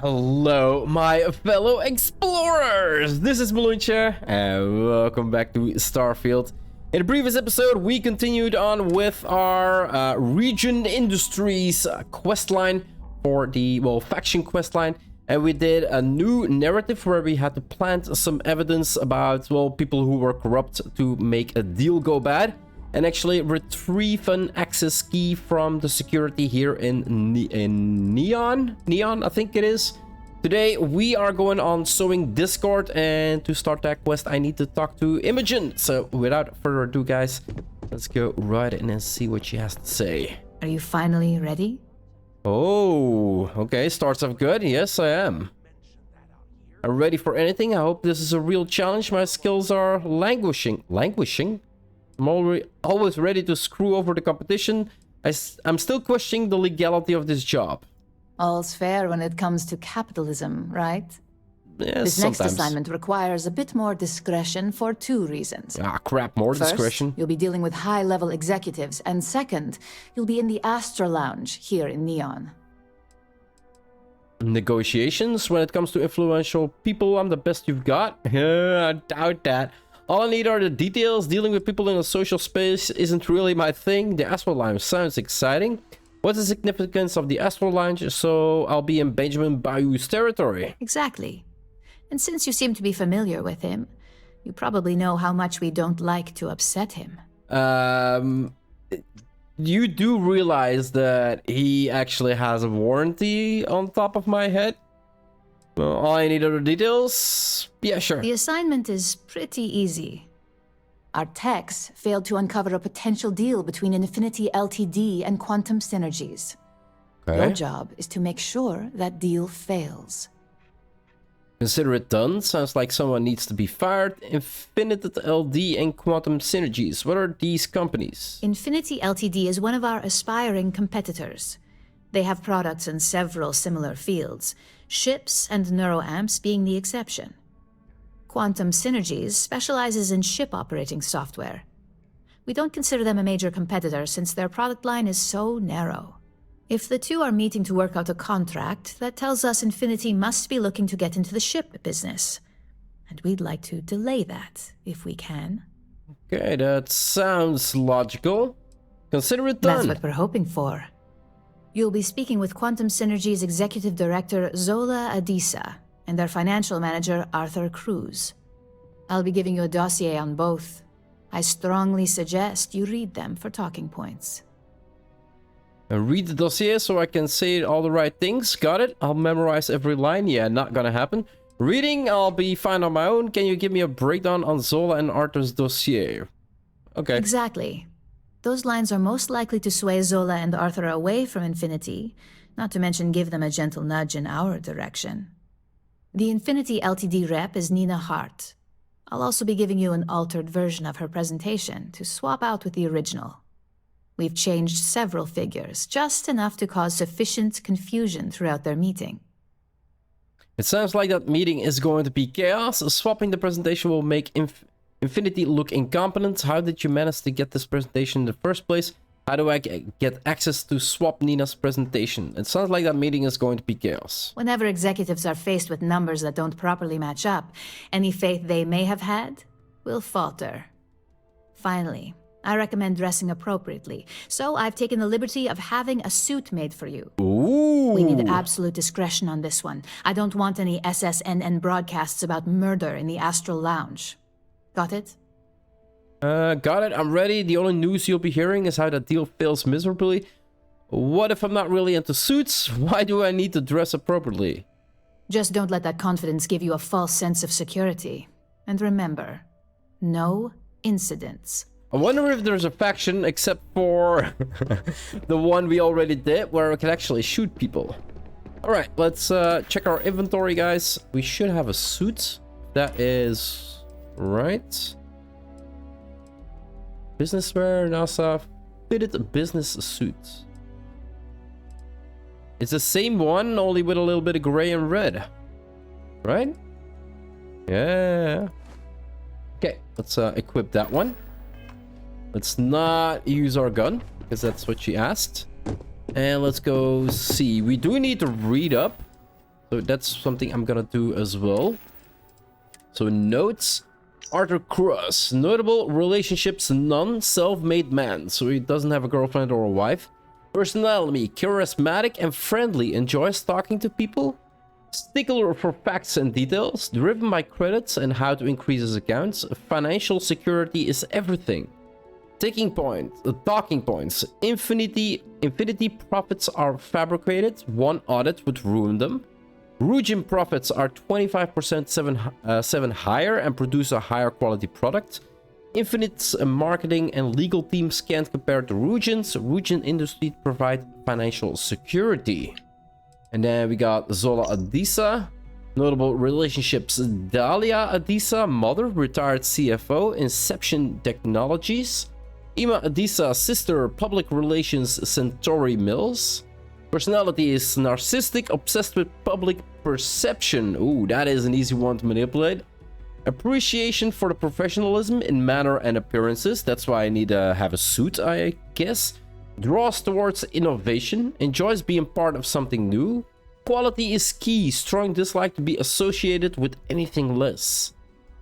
Hello, my fellow explorers! This is Mloentje, and welcome back to Starfield. In the previous episode, we continued on with our Ryujin Industries questline for the, faction questline. And we did a new narrative where we had to plant some evidence about, people who were corrupt to make a deal go bad. And actually retrieve an access key from the security here in Neon, I think it is. Today we are going on Sowing Discord, and to start that quest I need to talk to Imogen. So without further ado, guys, let's go right in and see what she has to say. Are you finally ready? Oh, okay, starts off good. Yes, I am. I'm ready for anything. I hope this is a real challenge. My skills are languishing. I'm always ready to screw over the competition. I'm still questioning the legality of this job. All's fair when it comes to capitalism, right? Yes, this sometimes. next assignment requires a bit more discretion for two reasons. Ah, crap, more First, discretion. You'll be dealing with high-level executives, and second, you'll be in the Astro Lounge here in Neon. Negotiations? When it comes to influential people, I'm the best you've got? I doubt that. All I need are the details. Dealing with people in a social space isn't really my thing. The Astro Lounge sounds exciting. What's the significance of the Astro Lounge? So I'll be in Benjamin Bayou's territory. Exactly. And since you seem to be familiar with him, you probably know how much we don't like to upset him. You do realize that he actually has a warranty on top of my head? Well, all I need are the details. Yeah, sure. The assignment is pretty easy. Our techs failed to uncover a potential deal between Infinity Ltd and Quantum Synergies. Okay. Your job is to make sure that deal fails. Consider it done. Sounds like someone needs to be fired. Infinity LD and Quantum Synergies. What are these companies? Infinity Ltd is one of our aspiring competitors. They have products in several similar fields, ships and neuroamps being the exception. Quantum Synergies specializes in ship operating software. We don't consider them a major competitor since their product line is so narrow. If the two are meeting to work out a contract, that tells us Infinity must be looking to get into the ship business. And we'd like to delay that, if we can. Okay, that sounds logical. Consider it done. That's what we're hoping for. You'll be speaking with Quantum Synergy's Executive Director, Zola Adisa, and their Financial Manager, Arthur Cruz. I'll be giving you a dossier on both. I strongly suggest you read them for talking points. Read the dossier so I can say all the right things. Got it? I'll memorize every line. Yeah, not gonna happen. Reading, I'll be fine on my own. Can you give me a breakdown on Zola and Arthur's dossier? Okay. Exactly. Those lines are most likely to sway Zola and Arthur away from Infinity, not to mention give them a gentle nudge in our direction. The Infinity Ltd rep is Nina Hart. I'll also be giving you an altered version of her presentation to swap out with the original. We've changed several figures, just enough to cause sufficient confusion throughout their meeting. It sounds like that meeting is going to be chaos. Swapping the presentation will make Infinity look incompetent. How did you manage to get this presentation in the first place? How do I get access to swap Nina's presentation? It sounds like that meeting is going to be chaos. Whenever executives are faced with numbers that don't properly match up, any faith they may have had will falter. Finally, I recommend dressing appropriately, so I've taken the liberty of having a suit made for you. Ooh. We need absolute discretion on this one. I don't want any SSNN broadcasts about murder in the Astral Lounge. Got it? Got it. I'm ready. The only news you'll be hearing is how that deal fails miserably. What if I'm not really into suits? Why do I need to dress appropriately? Just don't let that confidence give you a false sense of security. And remember, no incidents. I wonder if there's a faction except for the one we already did where we can actually shoot people. Alright, let's check our inventory, guys. We should have a suit. That is right. Business wear, NASA fitted business suit. It's the same one, only with a little bit of gray and red. Right? Yeah. Okay, let's equip that one. Let's not use our gun, because that's what she asked. And let's go see. We do need to read up So that's something I'm gonna do as well. So notes. Arthur Cross. Notable relationships, none. Self-made man. So he doesn't have a girlfriend or a wife. Personality. Charismatic and friendly. Enjoys talking to people. Stickler for facts and details. Driven by credits and how to increase his accounts. Financial security is everything. Talking points. Infinity profits are fabricated. One audit would ruin them. Ryujin profits are 25% 7 higher and produce a higher quality product. Infinite's marketing and legal teams can't compare to Ryujin's. Ryujin Industries provide financial security. And then we got Zola Adisa. Notable relationships. Dahlia Adisa, mother, retired CFO, Inception Technologies. Ima Adisa, sister, public relations, Centauri Mills. Personality is narcissistic, obsessed with public perception. Ooh, that is an easy one to manipulate. Appreciation for the professionalism in manner and appearances. That's why I need to have a suit, I guess. Draws towards innovation. Enjoys being part of something new. Quality is key. Strong dislike to be associated with anything less.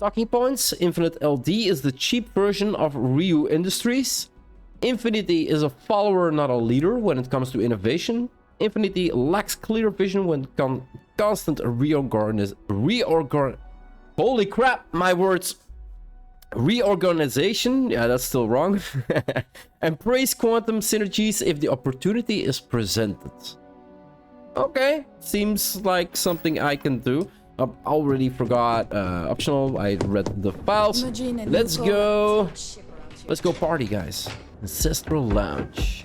Talking points. Infinite LD is the cheap version of Ryu Industries. Infinity is a follower, not a leader, when it comes to innovation. Infinity lacks clear vision when constant holy crap, my words. Reorganization, yeah, that's still wrong. And praise quantum synergies if the opportunity is presented. Okay, seems like something I can do. I already forgot optional. I read the files. Let's go. Let's go party, guys. Ancestral Lounge.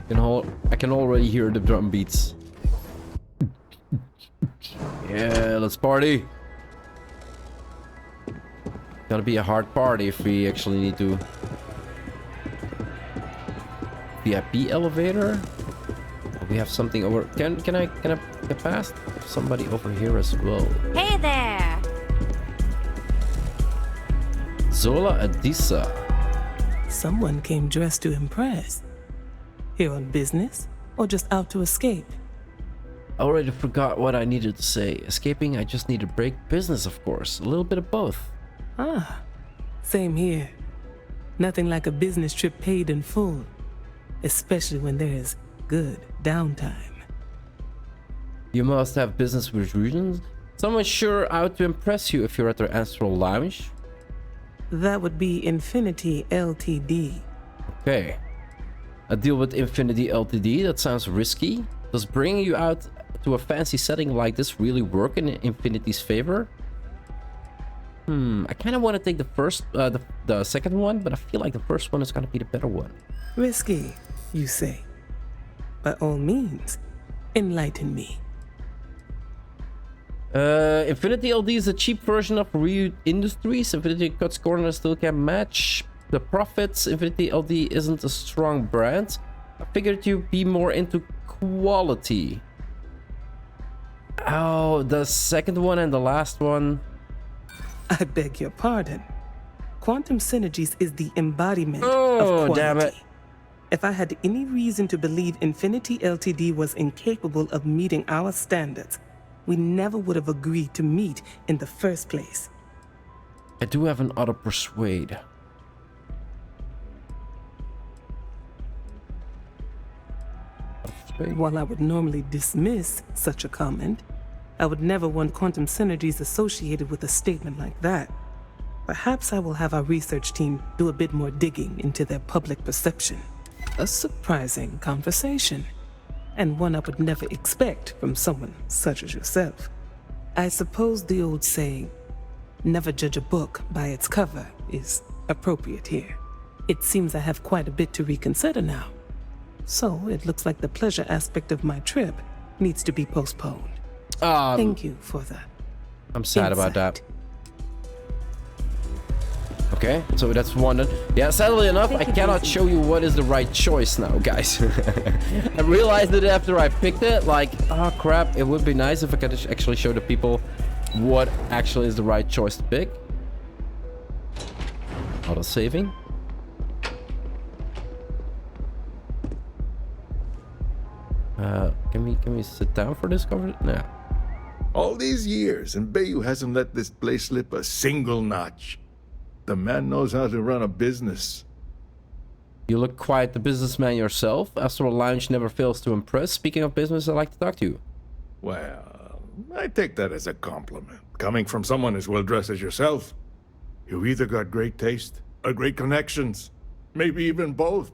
I can already hear the drum beats. Yeah, let's party. Gonna be a hard party if we actually need to. VIP elevator. We have something over. Can I get past? Somebody over here as well. Hey there. Zola Adisa. Someone came dressed to impress. Here on business, or just out to escape? I already forgot what I needed to say. Escaping, I just need to break. Business, of course. A little bit of both. Ah, same here. Nothing like a business trip paid in full, especially when there is good downtime. You must have business with Ryujin. Someone's sure out to impress you if you're at their Astral Lounge. That would be Infinity Ltd. Okay. A deal with Infinity Ltd? That sounds risky. Does bringing you out to a fancy setting like this really work in Infinity's favor? I kind of want to take the second one, but I feel like the first one is going to be the better one. Risky, you say? By all means, enlighten me. Infinity LD is a cheap version of Ryu Industries. Infinity cuts corners, still can match the profits. Infinity LD isn't a strong brand. I figured you'd be more into quality. Oh, the second one and the last one. I beg your pardon. Quantum Synergies is the embodiment of quality. Damn it. If I had any reason to believe Infinity Ltd was incapable of meeting our standards, we never would have agreed to meet in the first place. I do have an auto persuade. While I would normally dismiss such a comment, I would never want Quantum Synergies associated with a statement like that. Perhaps I will have our research team do a bit more digging into their public perception. A surprising conversation, and one I would never expect from someone such as yourself. I suppose the old saying, never judge a book by its cover, is appropriate here. It seems I have quite a bit to reconsider now. So it looks like the pleasure aspect of my trip needs to be postponed. Thank you for that. I'm sad about that. Okay, so that's one. Yeah, sadly enough, I cannot show you what is the right choice now, guys. I realized it after I picked it, like, oh crap, it would be nice if I could actually show the people what actually is the right choice to pick. Auto saving. Can we sit down for this conversation? No. All these years, and Bayu hasn't let this place slip a single notch. The man knows how to run a business. You look quite the businessman yourself. Astral Lounge never fails to impress. Speaking of business, I'd like to talk to you. Well, I take that as a compliment. Coming from someone as well-dressed as yourself. You've either got great taste or great connections. Maybe even both.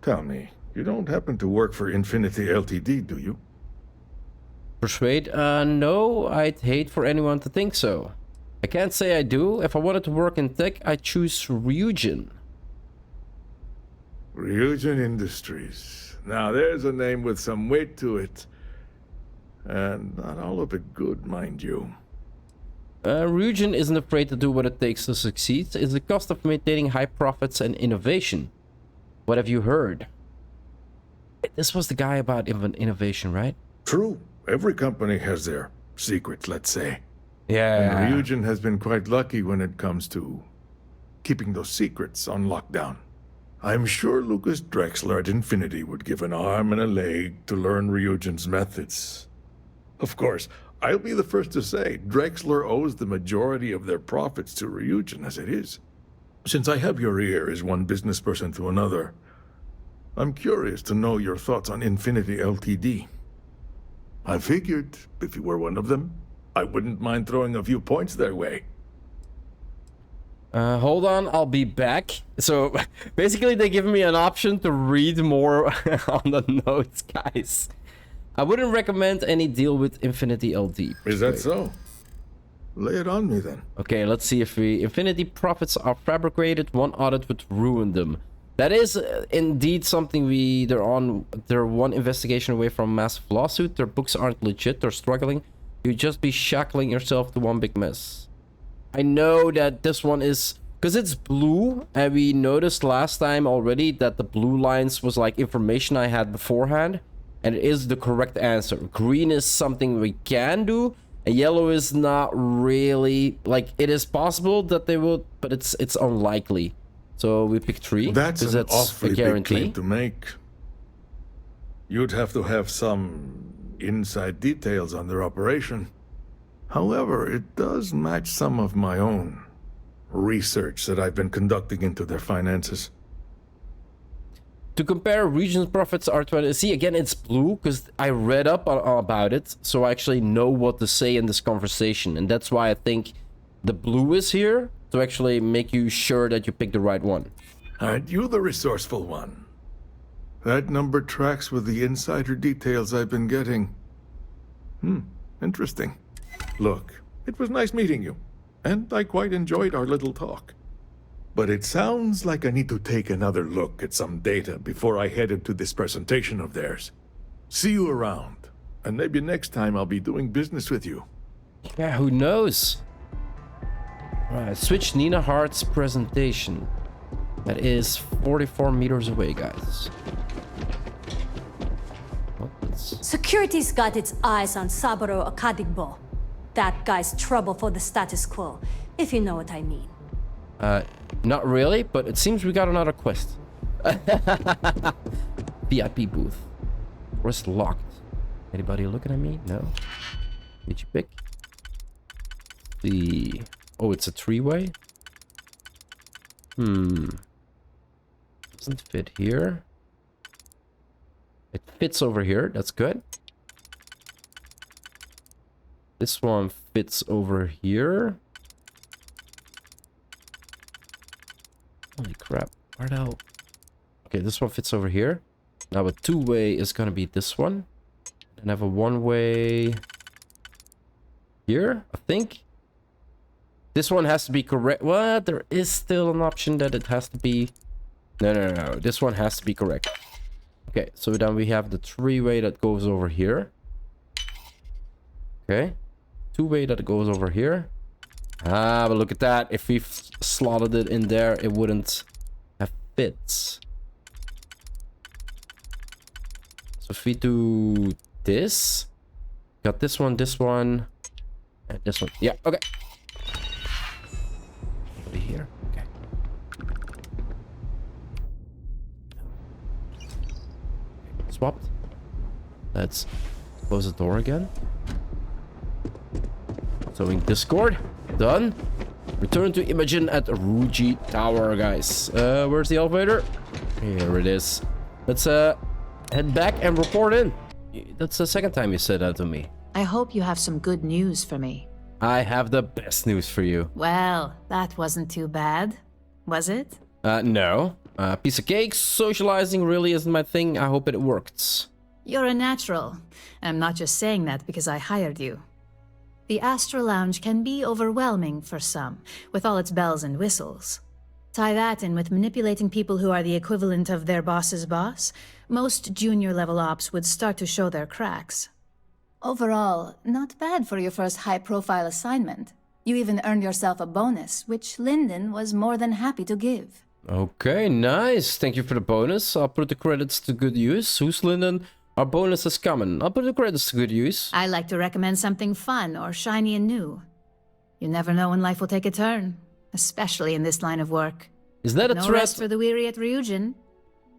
Tell me, you don't happen to work for Infinity Ltd, do you? Persuade? No, I'd hate for anyone to think so. I can't say I do. If I wanted to work in tech, I'd choose Ryujin. Ryujin Industries. Now there's a name with some weight to it. And not all of it good, mind you. Ryujin isn't afraid to do what it takes to succeed. It's the cost of maintaining high profits and innovation. What have you heard? This was the guy about innovation, right? True. Every company has their secrets, let's say. Yeah. And Ryujin has been quite lucky when it comes to keeping those secrets on lockdown. I'm sure Lucas Drexler at Infinity would give an arm and a leg to learn Ryujin's methods. Of course, I'll be the first to say Drexler owes the majority of their profits to Ryujin as it is. Since I have your ear as one business person to another, I'm curious to know your thoughts on Infinity Ltd. I figured, if you were one of them, I wouldn't mind throwing a few points their way. Hold on, I'll be back. So, basically they give me an option to read more on the notes, guys. I wouldn't recommend any deal with Infinity LD. Is that so? Lay it on me then. Okay, let's see if Infinity profits are fabricated. One audit would ruin them. That is indeed something they're one investigation away from a massive lawsuit. Their books aren't legit, they're struggling. You'd just be shackling yourself to one big mess. I know that this one is, because it's blue, and we noticed last time already that the blue lines was like information I had beforehand, and it is the correct answer. Green is something we can do, and yellow is not really, like, it is possible that they will, but it's unlikely. So we pick 3. That's an awfully a guarantee. big claim to make. You'd have to have some inside details on their operation. However, it does match some of my own research that I've been conducting into their finances. To compare, Region's profits are 20. See, again, it's blue because I read up about it, so I actually know what to say in this conversation, and that's why I think the blue is here to actually make you sure that you pick the right one. Aren't you the resourceful one? That number tracks with the insider details I've been getting. Interesting. Look, it was nice meeting you, and I quite enjoyed our little talk. But it sounds like I need to take another look at some data before I head into this presentation of theirs. See you around, and maybe next time I'll be doing business with you. Yeah, who knows? Alright, switch Nina Hart's presentation. That is 44 meters away, guys. Security's got its eyes on Saburo Akadigbo. That guy's trouble for the status quo, if you know what I mean. Not really, but it seems we got another quest. VIP booth. Door's locked. Anybody looking at me? No. Did you pick? Oh, it's a 3-way? Doesn't fit here. It fits over here. That's good. This one fits over here. Holy crap. Where the hell? Okay, this one fits over here. Now a 2-way is gonna be this one. And I have a 1-way here, I think. This one has to be correct. Well, there is still an option that it has to be... No. This one has to be correct. Okay, so then we have the 3-way that goes over here. Okay. 2-way that goes over here. Ah, but look at that. If we slotted it in there, it wouldn't have fits. So if we do this, got this one, and this one. Yeah, okay. Over here. Okay. Swapped. Let's close the door again. Sowing Discord. Done. Return to Imogen at Ryujin Tower, guys. Where's the elevator? Here it is. Let's head back and report in. That's the second time you said that to me. I hope you have some good news for me. I have the best news for you. Well, that wasn't too bad, was it? No. Piece of cake. Socializing really isn't my thing. I hope it works. You're a natural. I'm not just saying that because I hired you. The Astral Lounge can be overwhelming for some, with all its bells and whistles. Tie that in with manipulating people who are the equivalent of their boss's boss, most junior-level ops would start to show their cracks. Overall, not bad for your first high-profile assignment. You even earned yourself a bonus, which Lyndon was more than happy to give. Okay, nice. Thank you for the bonus. I'll put the credits to good use. Who's Lyndon? Our bonus is coming. I'll put the credits to good use. I like to recommend something fun or shiny and new. You never know when life will take a turn, especially in this line of work. Is that a No threat? rest for the weary at Ryujin.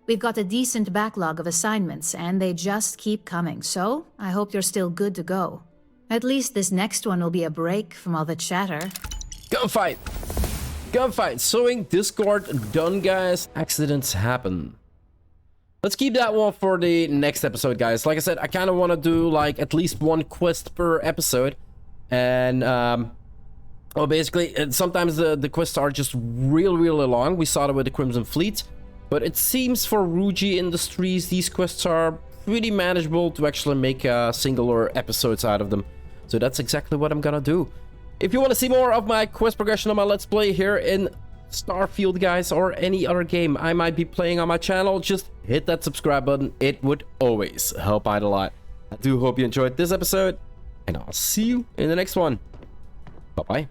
We've got a decent backlog of assignments, and they just keep coming, so I hope you're still good to go. At least this next one will be a break from all the chatter. Gunfight! Gunfight! Sowing Discord done, guys. Accidents happen. Let's keep that one for the next episode, guys. Like I said, I kind of want to do like at least one quest per episode. And, well, basically, sometimes the quests are just really long. We saw that with the Crimson Fleet. But it seems for Ryujin Industries, these quests are pretty manageable to actually make singular episodes out of them. So that's exactly what I'm gonna do. If you want to see more of my quest progression on my Let's Play here in Starfield, guys, or any other game I might be playing on my channel, just hit that subscribe button. It would always help out a lot. I do hope you enjoyed this episode, and I'll see you in the next one. Bye-bye.